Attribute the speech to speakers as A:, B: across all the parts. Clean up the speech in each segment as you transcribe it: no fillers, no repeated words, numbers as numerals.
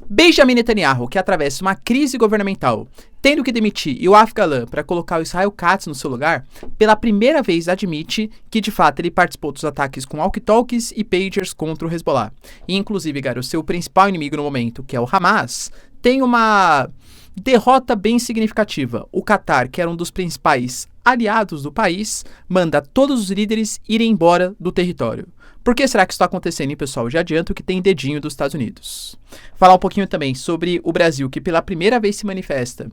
A: Benjamin Netanyahu, que atravessa uma crise governamental, tendo que demitir Yoav Gallant para colocar o Israel Katz no seu lugar, pela primeira vez admite que de fato ele participou dos ataques com walkie-talkies e pagers contra o Hezbollah. E inclusive, cara, o seu principal inimigo no momento, que é o Hamas, tem uma derrota bem significativa. O Qatar, que era um dos principais aliados do país, manda todos os líderes irem embora do território. Por que será que isso está acontecendo, hein, pessoal? Já adianto que tem dedinho dos Estados Unidos. Falar um pouquinho também sobre o Brasil, que pela primeira vez se manifesta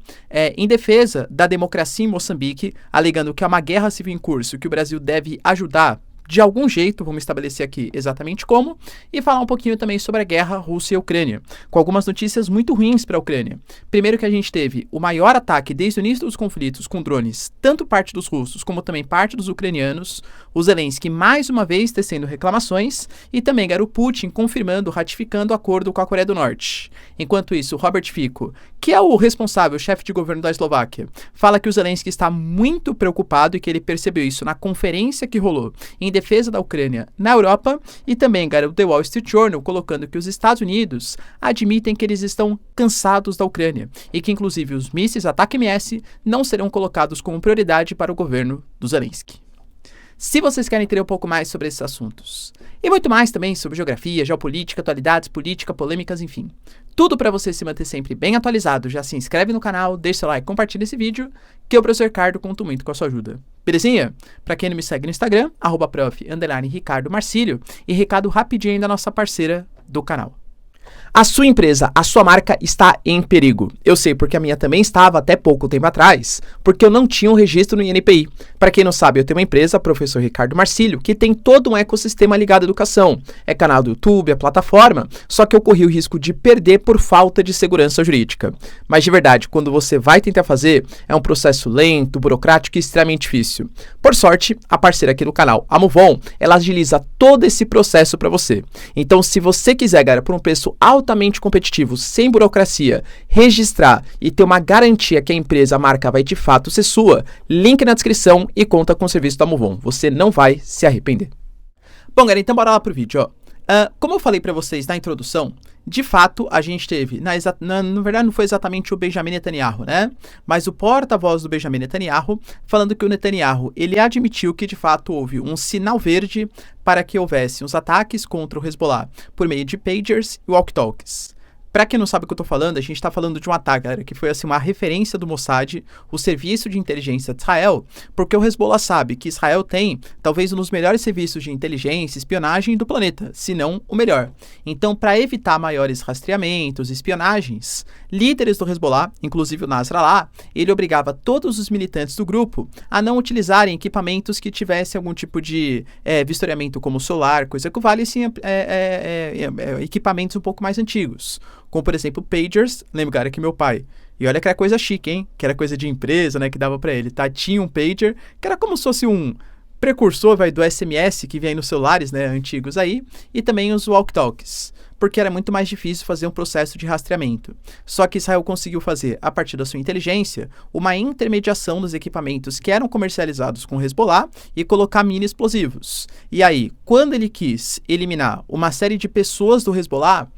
A: em defesa da democracia em Moçambique, alegando que há uma guerra civil em curso, que o Brasil deve ajudar de algum jeito, vamos estabelecer aqui exatamente como, e falar um pouquinho também sobre a guerra Rússia e Ucrânia, com algumas notícias muito ruins para a Ucrânia. Primeiro que a gente teve o maior ataque desde o início dos conflitos com drones, tanto parte dos russos como também parte dos ucranianos, o Zelensky mais uma vez tecendo reclamações, e também o Putin confirmando, ratificando o acordo com a Coreia do Norte. Enquanto isso, Robert Fico, que é o responsável, chefe de governo da Eslováquia, fala que o Zelensky está muito preocupado e que ele percebeu isso na conferência que rolou em defesa da Ucrânia na Europa, e também, o The Wall Street Journal colocando que os Estados Unidos admitem que eles estão cansados da Ucrânia e que, inclusive, os mísseis ATACMS não serão colocados como prioridade para o governo do Zelensky. Se vocês querem entender um pouco mais sobre esses assuntos, e muito mais também sobre geografia, geopolítica, atualidades, política, polêmicas, enfim, tudo para você se manter sempre bem atualizado, já se inscreve no canal, deixa seu like, compartilha esse vídeo, que eu, professor Ricardo, conto muito com a sua ajuda. Belezinha? Para quem não me segue no Instagram, @prof_Ricardo Marcílio, e recado rapidinho da nossa parceira do canal. A sua empresa, a sua marca está em perigo. Eu sei porque a minha também estava até pouco tempo atrás, porque eu não tinha um registro no INPI. Para quem não sabe, eu tenho uma empresa, professor Ricardo Marcílio, que tem todo um ecossistema ligado à educação. É canal do YouTube, é plataforma, só que eu corri o risco de perder por falta de segurança jurídica. Mas de verdade, quando você vai tentar fazer, é um processo lento, burocrático e extremamente difícil. Por sorte, a parceira aqui do canal, a Movon, ela agiliza todo esse processo para você. Então, se você quiser, galera, por um preço altamente competitivo, sem burocracia, registrar e ter uma garantia que a empresa, a marca vai de fato ser sua, link na descrição e conta com o serviço da Movon. Você não vai se arrepender. Bom, galera, então bora lá pro vídeo, ó. Como eu falei para vocês na introdução, de fato, a gente teve, na verdade não foi exatamente o Benjamin Netanyahu, né? Mas o porta-voz do Benjamin Netanyahu, falando que o Netanyahu, ele admitiu que de fato houve um sinal verde para que houvesse uns ataques contra o Hezbollah por meio de pagers e walkie-talkies. Para quem não sabe o que eu tô falando, a gente tá falando de um ataque, galera, que foi assim uma referência do Mossad, o serviço de inteligência de Israel, porque o Hezbollah sabe que Israel tem talvez um dos melhores serviços de inteligência e espionagem do planeta, se não o melhor. Então, para evitar maiores rastreamentos e espionagens, líderes do Hezbollah, inclusive o Nasrallah, ele obrigava todos os militantes do grupo a não utilizarem equipamentos que tivessem algum tipo de vistoriamento como solar, coisa que vale, sim, equipamentos um pouco mais antigos. Como, por exemplo, pagers. Lembra, cara, que meu pai... E olha que era coisa chique, hein? Que era coisa de empresa, né? Que dava pra ele, tá? Tinha um pager, que era como se fosse um precursor, do SMS, que vem aí nos celulares, né? Antigos aí. E também os walkie-talkies. Porque era muito mais difícil fazer um processo de rastreamento. Só que Israel conseguiu fazer, a partir da sua inteligência, uma intermediação dos equipamentos que eram comercializados com Hezbollah e colocar mini explosivos. E aí, quando ele quis eliminar uma série de pessoas do Hezbollah,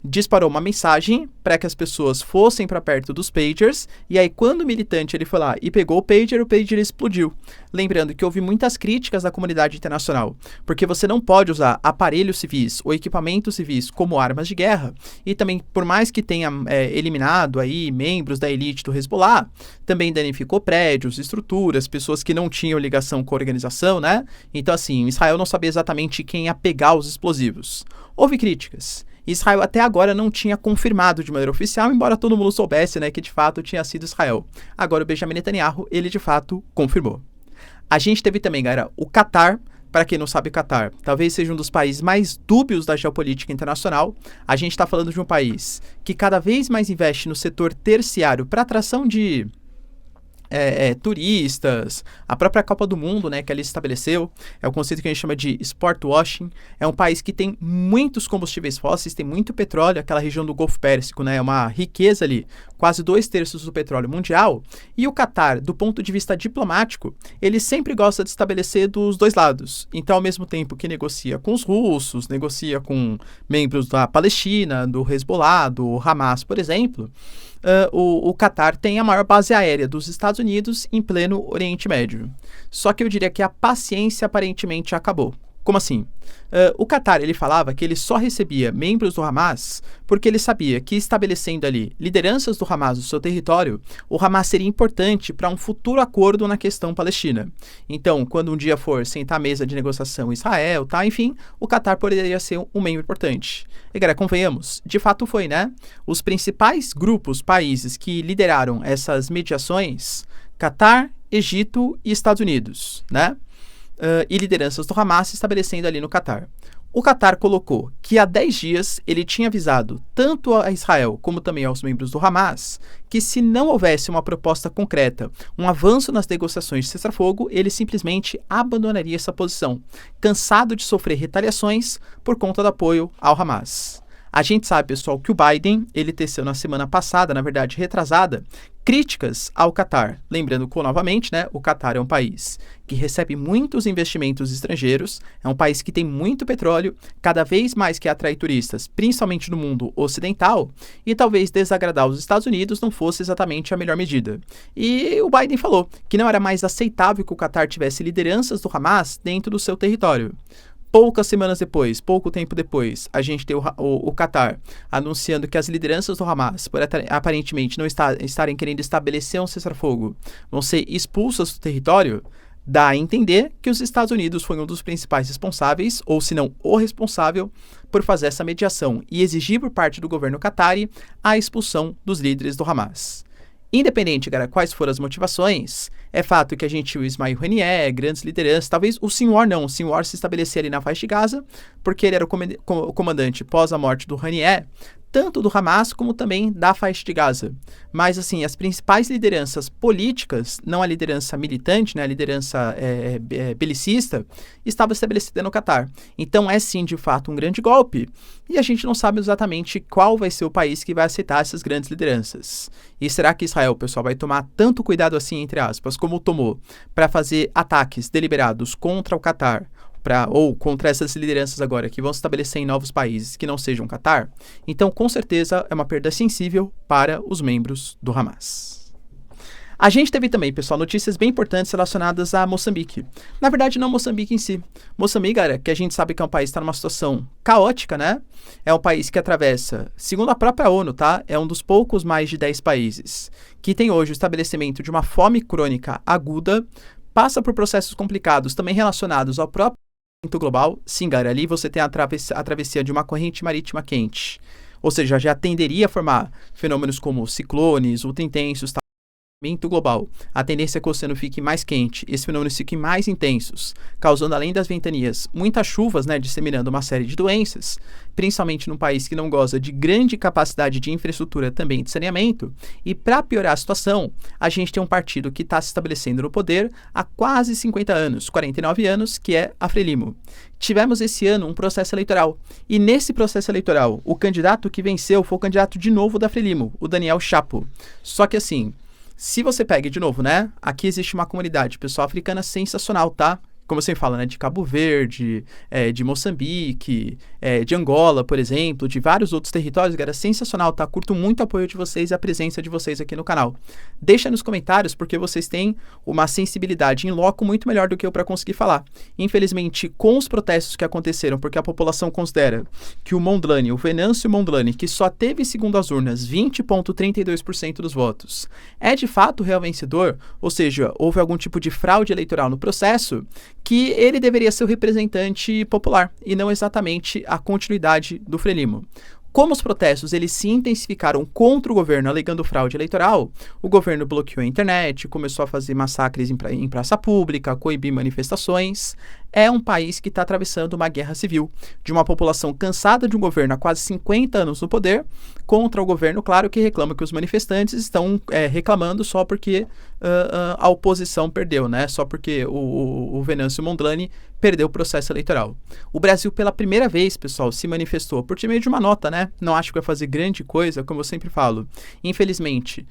A: disparou uma mensagem para que as pessoas fossem para perto dos pagers, e aí quando o militante ele foi lá e pegou o pager explodiu. Lembrando que houve muitas críticas da comunidade internacional, porque você não pode usar aparelhos civis ou equipamentos civis como armas de guerra, e também por mais que tenha eliminado aí membros da elite do Hezbollah, também danificou prédios, estruturas, pessoas que não tinham ligação com a organização, né? Então assim, Israel não sabia exatamente quem ia pegar os explosivos. Houve críticas. Israel até agora não tinha confirmado de maneira oficial, embora todo mundo soubesse, né, que de fato tinha sido Israel. Agora o Benjamin Netanyahu, ele de fato confirmou. A gente teve também, galera, o Qatar. Para quem não sabe, o Qatar talvez seja um dos países mais dúbios da geopolítica internacional. A gente está falando de um país que cada vez mais investe no setor terciário para atração de turistas, a própria Copa do Mundo, né, que ali se estabeleceu, é o conceito que a gente chama de sport washing. É um país que tem muitos combustíveis fósseis, tem muito petróleo, aquela região do Golfo Pérsico, né, é uma riqueza ali, quase 2/3 do petróleo mundial. E o Catar, do ponto de vista diplomático, ele sempre gosta de estabelecer dos dois lados. Então, ao mesmo tempo que negocia com os russos, negocia com membros da Palestina, do Hezbollah, do Hamas, por exemplo, o Catar tem a maior base aérea dos Estados Unidos em pleno Oriente Médio. Só que eu diria que a paciência aparentemente acabou. Como assim? O Catar, ele falava que ele só recebia membros do Hamas porque ele sabia que, estabelecendo ali lideranças do Hamas no seu território, o Hamas seria importante para um futuro acordo na questão palestina. Então, quando um dia for sentar à mesa de negociação Israel, tá, enfim, o Catar poderia ser um membro importante. E, galera, convenhamos, de fato foi, né? Os principais grupos, países que lideraram essas mediações, Catar, Egito e Estados Unidos, né? E lideranças do Hamas se estabelecendo ali no Catar. O Catar colocou que há 10 dias ele tinha avisado tanto a Israel como também aos membros do Hamas que, se não houvesse uma proposta concreta, um avanço nas negociações de cessar-fogo, ele simplesmente abandonaria essa posição, cansado de sofrer retaliações por conta do apoio ao Hamas. A gente sabe, pessoal, que o Biden, ele teceu na semana passada, na verdade retrasada, críticas ao Catar. Lembrando que, novamente, né, o Catar é um país que recebe muitos investimentos estrangeiros, é um país que tem muito petróleo, cada vez mais que atrai turistas, principalmente no mundo ocidental, e talvez desagradar os Estados Unidos não fosse exatamente a melhor medida. E o Biden falou que não era mais aceitável que o Catar tivesse lideranças do Hamas dentro do seu território. Poucas semanas depois, pouco tempo depois, a gente tem o Catar anunciando que as lideranças do Hamas, por aparentemente não estarem querendo estabelecer um cessar-fogo, vão ser expulsas do território. Dá a entender que os Estados Unidos foi um dos principais responsáveis, ou se não o responsável, por fazer essa mediação e exigir por parte do governo qatari a expulsão dos líderes do Hamas. Independente, cara, quais foram as motivações, é fato que a gente viu Ismail Haniyeh, grandes lideranças, talvez o Sinwar não, o Sinwar se estabelecia ali na faixa de Gaza, porque ele era o comandante pós a morte do Haniyeh, tanto do Hamas como também da faixa de Gaza. Mas, assim, as principais lideranças políticas, não a liderança militante, né, a liderança belicista, estava estabelecida no Catar. Então, é sim, de fato, um grande golpe. E a gente não sabe exatamente qual vai ser o país que vai aceitar essas grandes lideranças. E será que Israel, pessoal, vai tomar tanto cuidado assim, entre aspas, como tomou para fazer ataques deliberados contra o Catar, ou contra essas lideranças agora que vão se estabelecer em novos países que não sejam Catar? Então, com certeza, é uma perda sensível para os membros do Hamas. A gente teve também, pessoal, notícias bem importantes relacionadas a Moçambique. Na verdade, não Moçambique em si. Moçambique, cara, que a gente sabe que é um país que está numa situação caótica, né? É um país que atravessa, segundo a própria ONU, tá? É um dos poucos mais de 10 países que tem hoje o estabelecimento de uma fome crônica aguda, passa por processos complicados também relacionados ao próprio global. Sim, galera, ali você tem a travessia de uma corrente marítima quente, ou seja, já tenderia a formar fenômenos como ciclones, ultra-intensos, global. A tendência é que o oceano fique mais quente, esses fenômenos fiquem mais intensos, causando, além das ventanias, muitas chuvas, né, disseminando uma série de doenças, principalmente num país que não goza de grande capacidade de infraestrutura também de saneamento. E para piorar a situação, a gente tem um partido que está se estabelecendo no poder há quase 50 anos, 49 anos, que é a Frelimo. Tivemos esse ano um processo eleitoral, e nesse processo eleitoral, o candidato que venceu foi o candidato de novo da Frelimo, o Daniel Chapo. Só que assim, se você pega de novo, né? Aqui existe uma comunidade pessoal africana sensacional, tá? Como você fala, né? De Cabo Verde, de Moçambique, de Angola, por exemplo, de vários outros territórios, galera, sensacional, tá? Curto muito o apoio de vocês e a presença de vocês aqui no canal. Deixa nos comentários, porque vocês têm uma sensibilidade em loco muito melhor do que eu para conseguir falar. Infelizmente, com os protestos que aconteceram, porque a população considera que o Mondlane, o Venâncio Mondlane, que só teve, segundo as urnas, 20,32% dos votos, é de fato o real vencedor, ou seja, houve algum tipo de fraude eleitoral no processo, que ele deveria ser o representante popular e não exatamente a continuidade do Frelimo. Como os protestos eles se intensificaram contra o governo alegando fraude eleitoral, o governo bloqueou a internet, começou a fazer massacres em praça pública, coibir manifestações. é um país que está atravessando uma guerra civil, de uma população cansada de um governo há quase 50 anos no poder, contra o governo, claro, que reclama que os manifestantes estão reclamando só porque a oposição perdeu, né? Só porque o Venâncio Mondlane perdeu o processo eleitoral. O Brasil, pela primeira vez, pessoal, se manifestou por meio de uma nota, né? Não acho que vai fazer grande coisa, como eu sempre falo. Infelizmente,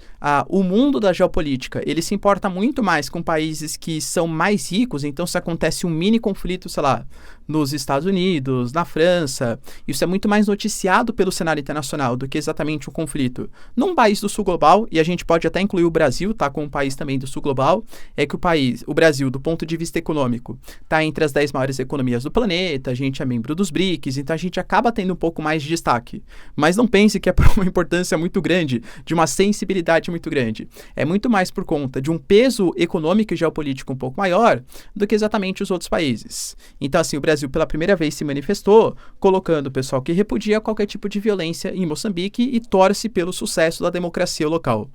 A: o mundo da geopolítica, ele se importa muito mais com países que são mais ricos, então se acontece um mini conflito, sei lá, nos Estados Unidos, na França, isso é muito mais noticiado pelo cenário internacional do que exatamente um conflito num país do sul global, e a gente pode até incluir o Brasil, tá, como um país também do sul global, é que o Brasil, do ponto de vista econômico, tá entre as 10 maiores economias do planeta, a gente é membro dos BRICS, então a gente acaba tendo um pouco mais de destaque. Mas não pense que é por uma importância muito grande, de uma sensibilidade muito grande. É muito mais por conta de um peso econômico e geopolítico um pouco maior do que exatamente os outros países. Então, assim, o Brasil pela primeira vez se manifestou, colocando o pessoal que repudia qualquer tipo de violência em Moçambique e torce pelo sucesso da democracia local.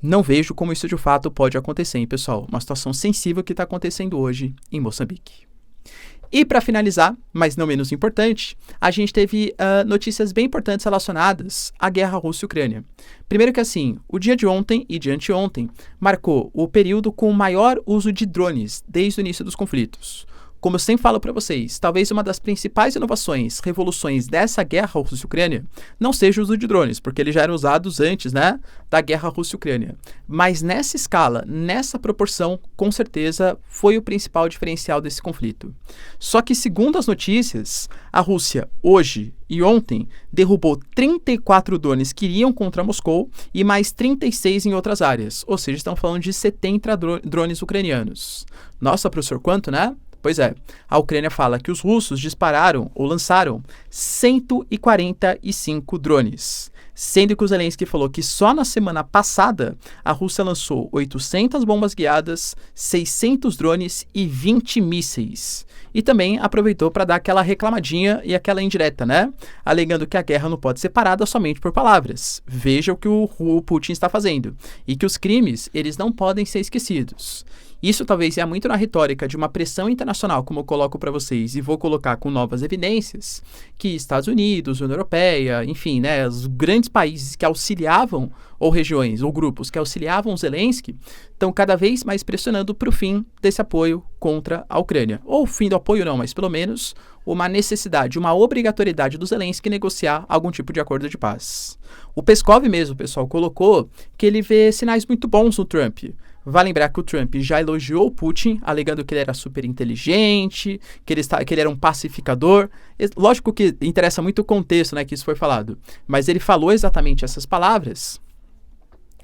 A: Não vejo como isso de fato pode acontecer, hein, pessoal? Uma situação sensível que está acontecendo hoje em Moçambique. E para finalizar, mas não menos importante, a gente teve notícias bem importantes relacionadas à guerra Rússia-Ucrânia. Primeiro que assim, o dia de ontem e de anteontem marcou o período com o maior uso de drones desde o início dos conflitos. Como eu sempre falo para vocês, talvez uma das principais inovações, revoluções dessa guerra Rússia-Ucrânia não seja o uso de drones, porque eles já eram usados antes, né, da guerra Rússia-Ucrânia. Mas nessa escala, nessa proporção, com certeza foi o principal diferencial desse conflito. Só que, segundo as notícias, a Rússia, hoje e ontem, derrubou 34 drones que iriam contra Moscou e mais 36 em outras áreas. Ou seja, estão falando de 70 drones ucranianos. Nossa, professor, quanto, né? Pois é, a Ucrânia fala que os russos dispararam ou lançaram 145 drones, sendo que o Zelensky falou que só na semana passada a Rússia lançou 800 bombas guiadas, 600 drones e 20 mísseis. E também aproveitou para dar aquela reclamadinha e aquela indireta, né? Alegando que a guerra não pode ser parada somente por palavras. Veja o que o Putin está fazendo. E que os crimes, eles não podem ser esquecidos. Isso talvez é muito na retórica de uma pressão internacional, como eu coloco para vocês, e vou colocar com novas evidências, que Estados Unidos, União Europeia, enfim, né, os grandes países que auxiliavam, ou regiões, ou grupos que auxiliavam Zelensky, estão cada vez mais pressionando para o fim desse apoio contra a Ucrânia. Ou o fim do apoio não, mas pelo menos uma necessidade, uma obrigatoriedade do Zelensky negociar algum tipo de acordo de paz. O Peskov mesmo, pessoal, colocou que ele vê sinais muito bons no Trump. Vai lembrar que o Trump já elogiou o Putin, alegando que ele era super inteligente, que ele era um pacificador. Lógico que interessa muito o contexto, né, que isso foi falado. Mas ele falou exatamente essas palavras.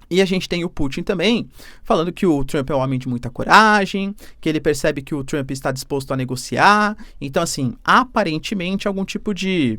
A: E a gente tem o Putin também falando que o Trump é um homem de muita coragem, que ele percebe que o Trump está disposto a negociar. Então, assim, aparentemente algum tipo de...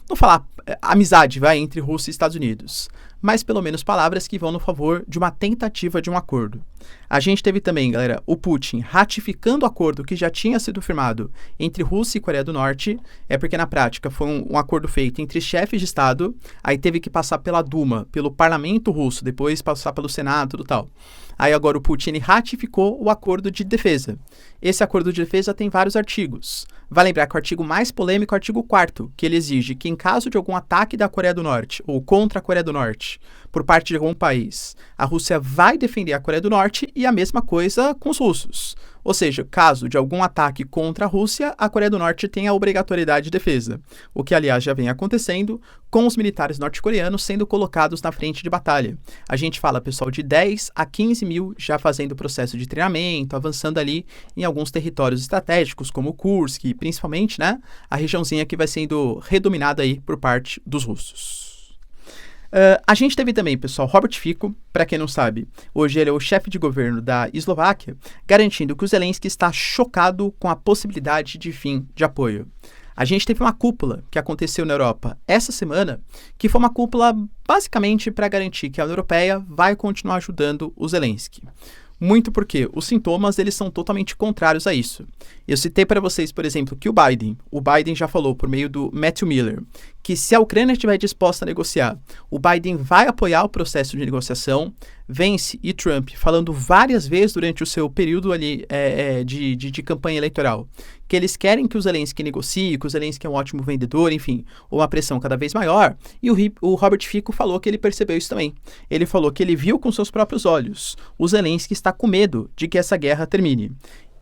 A: não falar amizade, vai, entre Rússia e Estados Unidos, mas pelo menos palavras que vão no favor de uma tentativa de um acordo. A gente teve também, galera, o Putin ratificando o acordo que já tinha sido firmado entre Rússia e Coreia do Norte, porque na prática foi um acordo feito entre chefes de Estado, aí teve que passar pela Duma, pelo parlamento russo, depois passar pelo Senado e tal. Aí agora o Putin ratificou o acordo de defesa. Esse acordo de defesa tem vários artigos. Vai lembrar que o artigo mais polêmico é o artigo 4º, que ele exige que em caso de algum ataque da Coreia do Norte ou contra a Coreia do Norte por parte de algum país, a Rússia vai defender a Coreia do Norte e a mesma coisa com os russos. Ou seja, caso de algum ataque contra a Rússia, a Coreia do Norte tem a obrigatoriedade de defesa. O que, aliás, já vem acontecendo com os militares norte-coreanos sendo colocados na frente de batalha. A gente fala, pessoal, de 10 a 15 mil já fazendo o processo de treinamento, avançando ali em alguns territórios estratégicos, como Kursk, e principalmente, né, a regiãozinha que vai sendo redominada aí por parte dos russos. A gente teve também, pessoal, Robert Fico, para quem não sabe, hoje ele é o chefe de governo da Eslováquia, garantindo que o Zelensky está chocado com a possibilidade de fim de apoio. A gente teve uma cúpula que aconteceu na Europa essa semana, que foi uma cúpula basicamente para garantir que a União Europeia vai continuar ajudando o Zelensky. Muito porque os sintomas, eles são totalmente contrários a isso. Eu citei para vocês, por exemplo, que o Biden já falou por meio do Matthew Miller que se a Ucrânia estiver disposta a negociar, o Biden vai apoiar o processo de negociação. Vence e Trump, falando várias vezes durante o seu período ali de campanha eleitoral, que eles querem que o Zelensky negocie, que o Zelensky é um ótimo vendedor, enfim, uma pressão cada vez maior. E o Robert Fico falou que ele percebeu isso também. Ele falou que ele viu com seus próprios olhos. O Zelensky está com medo de que essa guerra termine.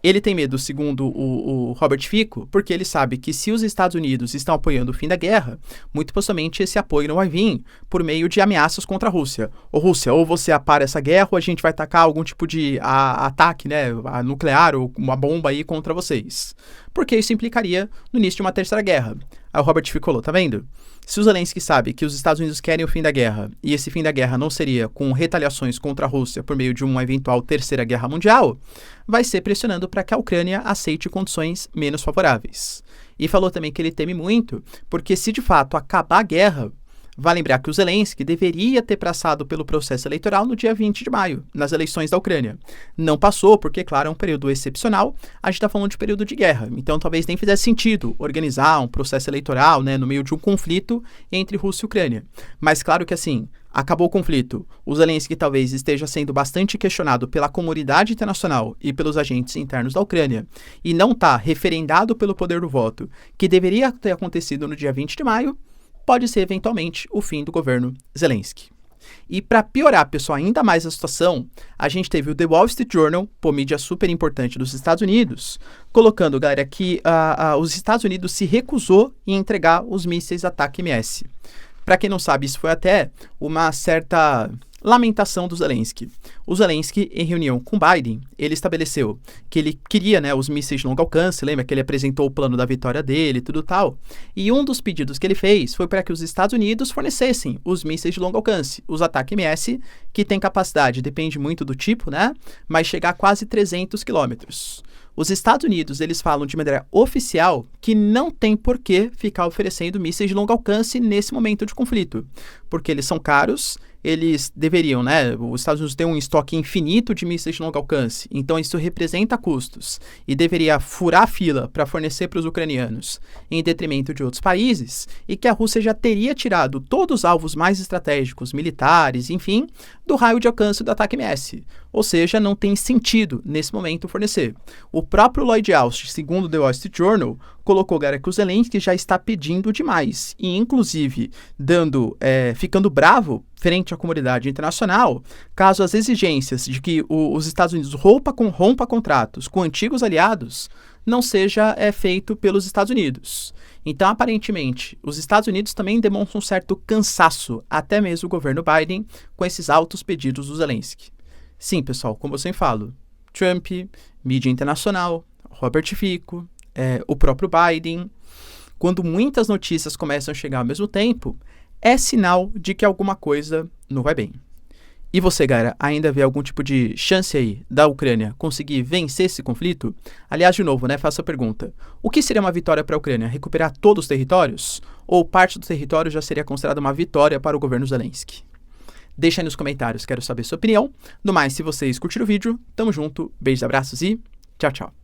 A: Ele tem medo, segundo o Robert Fico, porque ele sabe que se os Estados Unidos estão apoiando o fim da guerra, muito possivelmente esse apoio não vai vir por meio de ameaças contra a Rússia. Rússia, ou você apara essa guerra, ou a gente vai atacar algum tipo de ataque, né, nuclear ou uma bomba aí contra vocês. Porque isso implicaria no início de uma terceira guerra. Aí o Robert Fico falou, tá vendo? Se o Zelensky sabe que os Estados Unidos querem o fim da guerra, e esse fim da guerra não seria com retaliações contra a Rússia por meio de uma eventual terceira guerra mundial, vai ser pressionando para que a Ucrânia aceite condições menos favoráveis. E falou também que ele teme muito, porque se de fato acabar a guerra, vai lembrar que o Zelensky deveria ter passado pelo processo eleitoral no dia 20 de maio, nas eleições da Ucrânia. Não passou, porque, claro, é um período excepcional, a gente está falando de período de guerra, então talvez nem fizesse sentido organizar um processo eleitoral, né, no meio de um conflito entre Rússia e Ucrânia. Mas claro que assim, acabou o conflito, o Zelensky talvez esteja sendo bastante questionado pela comunidade internacional e pelos agentes internos da Ucrânia, e não está referendado pelo poder do voto, que deveria ter acontecido no dia 20 de maio, pode ser eventualmente o fim do governo Zelensky. E para piorar, pessoal, ainda mais a situação, a gente teve o The Wall Street Journal, mídia super importante dos Estados Unidos, colocando, galera, que os Estados Unidos se recusou em entregar os mísseis ATACMS. Para quem não sabe, isso foi até uma certa lamentação do Zelensky. O Zelensky, em reunião com Biden, ele estabeleceu que ele queria, né, os mísseis de longo alcance, lembra que ele apresentou o plano da vitória dele e tudo tal, e um dos pedidos que ele fez foi para que os Estados Unidos fornecessem os mísseis de longo alcance, os ATACMS, que tem capacidade, depende muito do tipo, né, mas chegar a quase 300 quilômetros. Os Estados Unidos, eles falam de maneira oficial que não tem por que ficar oferecendo mísseis de longo alcance nesse momento de conflito, porque eles são caros, eles deveriam, né, os Estados Unidos têm um estoque infinito de mísseis de longo alcance, então isso representa custos e deveria furar a fila para fornecer para os ucranianos em detrimento de outros países, e que a Rússia já teria tirado todos os alvos mais estratégicos, militares, enfim, do raio de alcance do ATACMS. Ou seja, não tem sentido nesse momento fornecer. O próprio Lloyd Austin, segundo o The Wall Street Journal, colocou, galera, que o Zelensky já está pedindo demais e, inclusive, ficando bravo frente à comunidade internacional, caso as exigências de que os Estados Unidos rompa contratos com antigos aliados não seja feito pelos Estados Unidos. Então, aparentemente, os Estados Unidos também demonstram um certo cansaço, até mesmo o governo Biden, com esses altos pedidos do Zelensky. Sim, pessoal, como eu sempre falo, Trump, mídia internacional, Robert Fico, o próprio Biden, quando muitas notícias começam a chegar ao mesmo tempo, é sinal de que alguma coisa não vai bem. E você, galera, ainda vê algum tipo de chance aí da Ucrânia conseguir vencer esse conflito? Aliás, de novo, né, faço a pergunta. O que seria uma vitória para a Ucrânia? Recuperar todos os territórios? Ou parte do território já seria considerada uma vitória para o governo Zelensky? Deixa aí nos comentários, quero saber sua opinião. No mais, se vocês curtiram o vídeo, tamo junto, beijos, abraços e tchau, tchau.